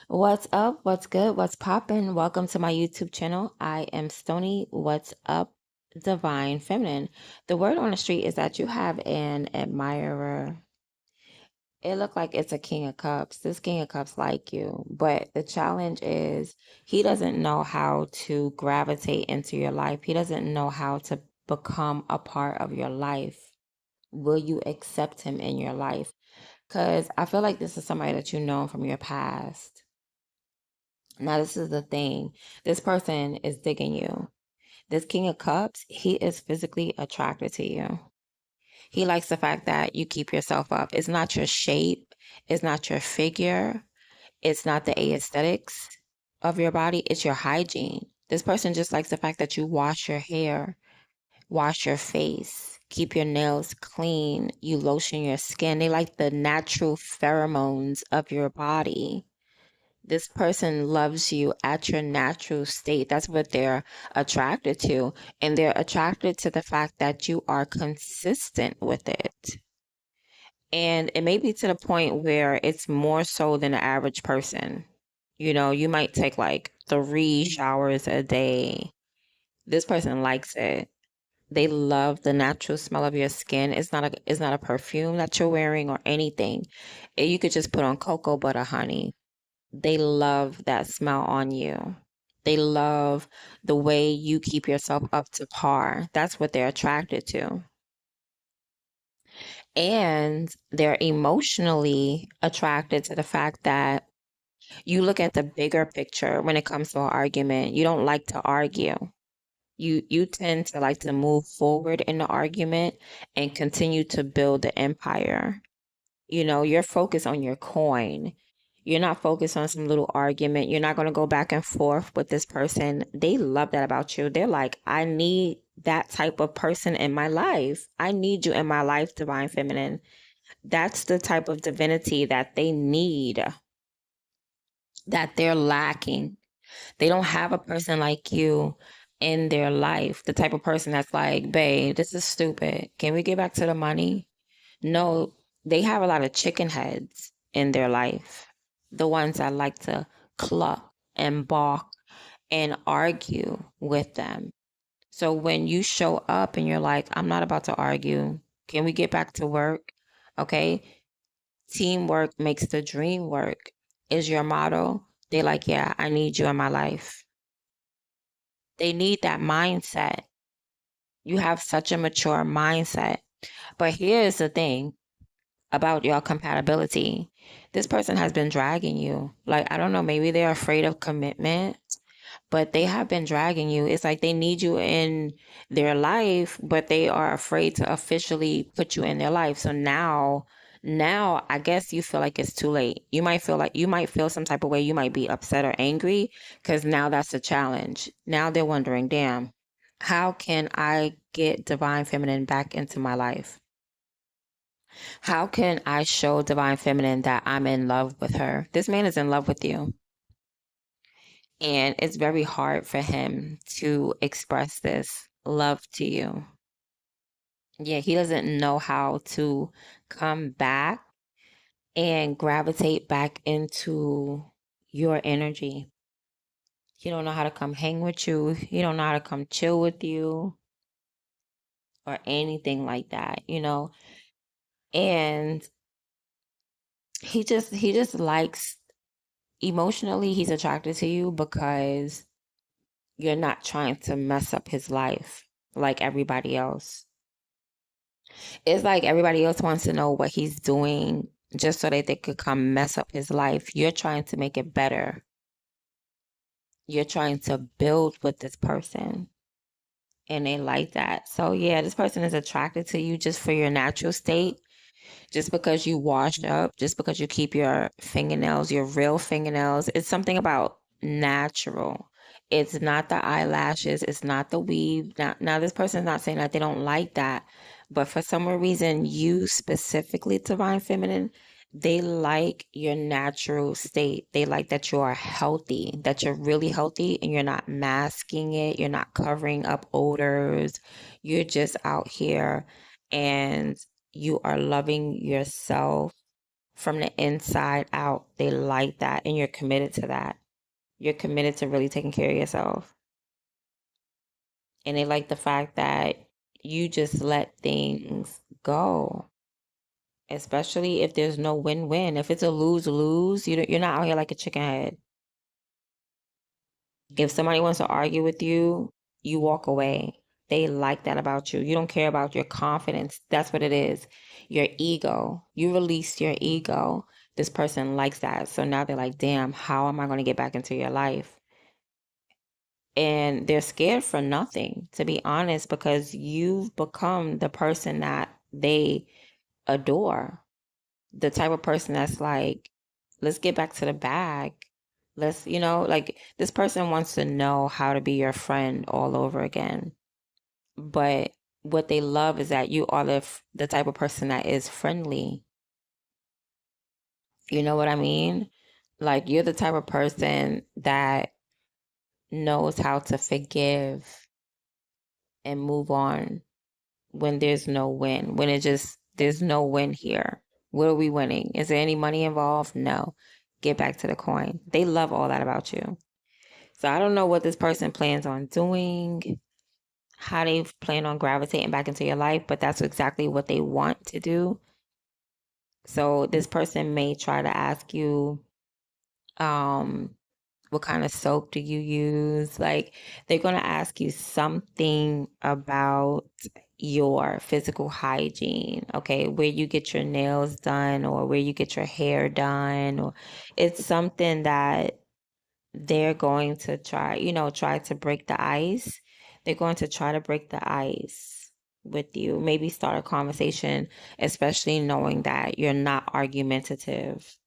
What's up? What's good? What's poppin'? Welcome to my YouTube channel. I am Stony. What's up, Divine Feminine? The word on the street is that you have an admirer. It looked like it's a King of Cups. This King of Cups like you, but the challenge is he doesn't know how to gravitate into your life. He doesn't know how to become a part of your life. Will you accept him in your life? Because I feel like this is somebody that you know from your past. Now, this is the thing. This person is digging you. This King of Cups, he is physically attracted to you. He likes the fact that you keep yourself up. It's not your shape, it's not your figure, it's not the aesthetics of your body, it's your hygiene. This person just likes the fact that you wash your hair, wash your face, keep your nails clean, you lotion your skin. They like the natural pheromones of your body. This person loves you at your natural state. That's what they're attracted to. And they're attracted to the fact that you are consistent with it. And it may be to the point where it's more so than the average person. You know, you might take like 3 showers a day. This person likes it. They love the natural smell of your skin. It's not a perfume that you're wearing or anything. You could just put on cocoa butter, honey. They love that smell on you. They love the way you keep yourself up to par. That's what they're attracted to. And they're emotionally attracted to the fact that you look at the bigger picture when it comes to an argument. You don't like to argue. You tend to like to move forward in the argument and continue to build the empire. You know, you're focused on your coin. You're not focused on some little argument. You're not going to go back and forth with this person. They love that about you. They're like, I need that type of person in my life. I need you in my life, Divine Feminine. That's the type of divinity that they need, that they're lacking. They don't have a person like you in their life. The type of person that's like, babe, this is stupid. Can we get back to the money? No, they have a lot of chicken heads in their life. The ones that like to cluck and balk and argue with them. So when you show up and you're like, I'm not about to argue. Can we get back to work? Okay. Teamwork makes the dream work is your motto. They like, yeah, I need you in my life. They need that mindset. You have such a mature mindset. But here's the thing about your compatibility. This person has been dragging you. Like, I don't know, maybe they're afraid of commitment, but they have been dragging you. It's like they need you in their life, but they are afraid to officially put you in their life. So now I guess you feel like it's too late. You might feel some type of way. You might be upset or angry because now that's a challenge. Now they're wondering, damn, how can I get Divine Feminine back into my life? How can I show Divine Feminine that I'm in love with her? This man is in love with you. And it's very hard for him to express this love to you. Yeah, he doesn't know how to come back and gravitate back into your energy. He don't know how to come hang with you. He don't know how to come chill with you or anything like that, you know? And he just likes emotionally he's attracted to you because you're not trying to mess up his life like everybody else. It's like everybody else wants to know what he's doing just so that they could come mess up his life. You're trying to make it better. You're trying to build with this person. And they like that. So, yeah, this person is attracted to you just for your natural state, just because you washed up, just because you keep your fingernails, your real fingernails. It's something about natural. It's not the eyelashes, it's not the weave. Now this person's not saying that they don't like that, but for some reason, you specifically, Divine Feminine, they like your natural state. They like that you are healthy, that you're really healthy and you're not masking it, you're not covering up odors. You're just out here and you are loving yourself from the inside out. They like that, and you're committed to that. You're committed to really taking care of yourself. And they like the fact that you just let things go, especially if there's no win-win. If it's a lose-lose, you're not out here like a chicken head. If somebody wants to argue with you, you walk away. They like that about you. You don't care about your confidence. That's what it is. Your ego. You release your ego. This person likes that. So now they're like, damn, how am I going to get back into your life? And they're scared for nothing, to be honest, because you've become the person that they adore. The type of person that's like, let's get back to the bag. Let's, like this person wants to know how to be your friend all over again. But what they love is that you are the type of person that is friendly. You know what I mean? Like you're the type of person that knows how to forgive and move on when there's no win, when there's no win here. What are we winning? Is there any money involved? No. Get back to the coin. They love all that about you. So I don't know what this person plans on doing, how they plan on gravitating back into your life, but that's exactly what they want to do. So this person may try to ask you, um, what kind of soap do you use? Like they're going to ask you something about your physical hygiene, okay, where you get your nails done or where you get your hair done, or it's something that they're going to try to break the ice. They're going to try to break the ice with you, maybe start a conversation, especially knowing that you're not argumentative.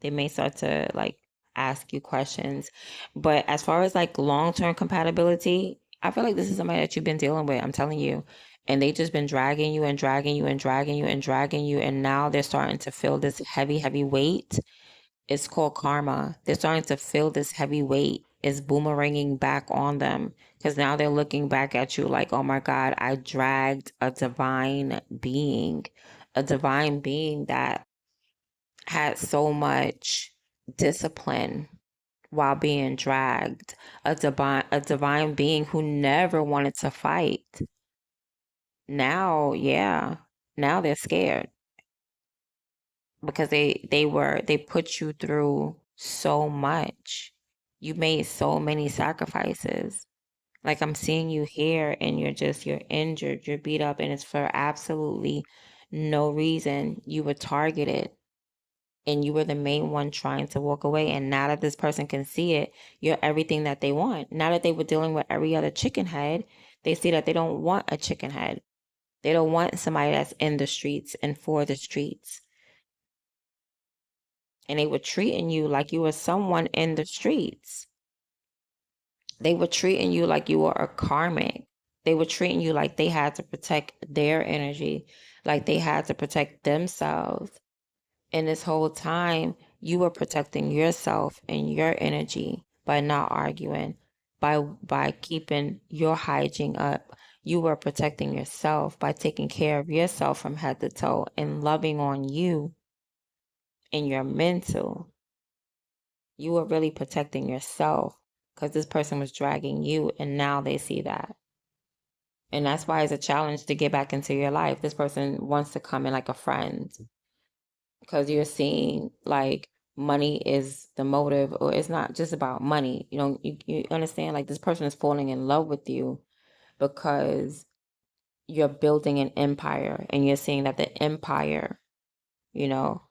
They may start to like ask you questions. But as far as like long-term compatibility, I feel like this is somebody that you've been dealing with, I'm telling you. And they just been dragging you and dragging you and dragging you and dragging you. And now they're starting to feel this heavy, heavy weight. It's called karma. They're starting to feel this heavy weight is boomeranging back on them because now they're looking back at you like, oh my God, I dragged a divine being that had so much discipline while being dragged, a divine being who never wanted to fight. Now, yeah, now they're scared because they put you through so much. You made so many sacrifices. Like I'm seeing you here and you're injured, you're beat up, and it's for absolutely no reason. You were targeted and you were the main one trying to walk away. And now that this person can see it, you're everything that they want. Now that they were dealing with every other chicken head, they see that they don't want a chicken head. They don't want somebody that's in the streets and for the streets. And they were treating you like you were someone in the streets. They were treating you like you were a karmic. They were treating you like they had to protect their energy, like they had to protect themselves. And this whole time, you were protecting yourself and your energy by not arguing, by keeping your hygiene up. You were protecting yourself by taking care of yourself from head to toe and loving on you and your mental. You were really protecting yourself because this person was dragging you, and now they see that. And that's why it's a challenge to get back into your life. This person wants to come in like a friend because you're seeing like money is the motive, or it's not just about money. You understand, like this person is falling in love with you because you're building an empire and you're seeing that the empire, you know,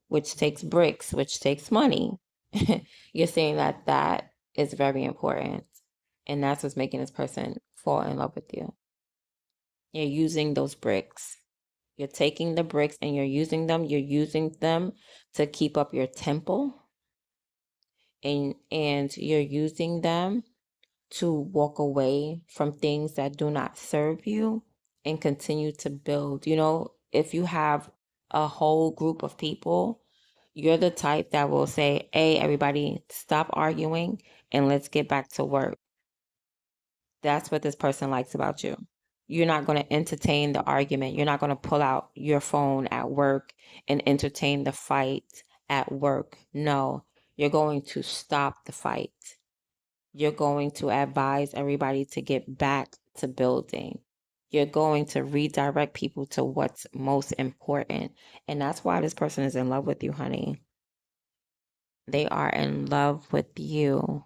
which takes bricks, which takes money. You're seeing that that is very important. And that's what's making this person fall in love with you. You're using those bricks. You're taking the bricks and you're using them. You're using them to keep up your temple. And you're using them to walk away from things that do not serve you and continue to build. If you have a whole group of people, you're the type that will say, hey, everybody, stop arguing and let's get back to work. That's what this person likes about you. You're not going to entertain the argument. You're not going to pull out your phone at work and entertain the fight at work. No, you're going to stop the fight. You're going to advise everybody to get back to building. You're going to redirect people to what's most important. And that's why this person is in love with you, honey. They are in love with you.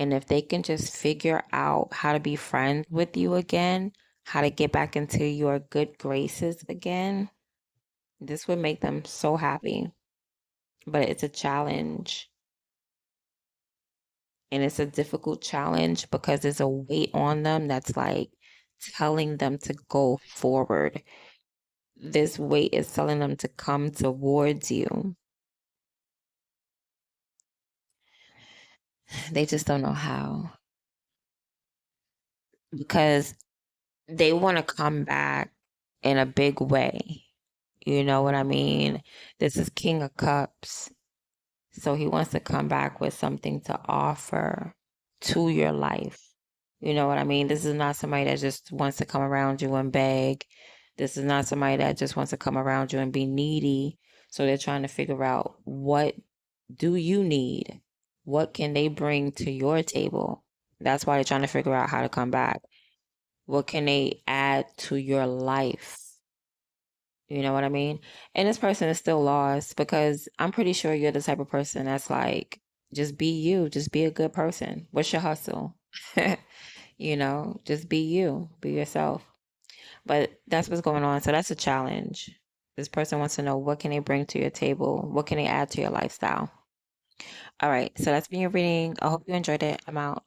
And if they can just figure out how to be friends with you again, how to get back into your good graces again, this would make them so happy. But it's a challenge. And it's a difficult challenge because there's a weight on them that's like telling them to go forward. This weight is telling them to come towards you. They just don't know how. Because they want to come back in a big way. You know what I mean? This is King of Cups. So he wants to come back with something to offer to your life. You know what I mean? This is not somebody that just wants to come around you and beg. This is not somebody that just wants to come around you and be needy. So they're trying to figure out, what do you need? What can they bring to your table? That's why they're trying to figure out how to come back. What can they add to your life? You know what I mean? And this person is still lost because I'm pretty sure you're the type of person that's like, just be you, just be a good person. What's your hustle? You know, just be you, be yourself. But that's what's going on. So that's a challenge. This person wants to know, what can they bring to your table? What can they add to your lifestyle? All right. So that's been your reading. I hope you enjoyed it. I'm out.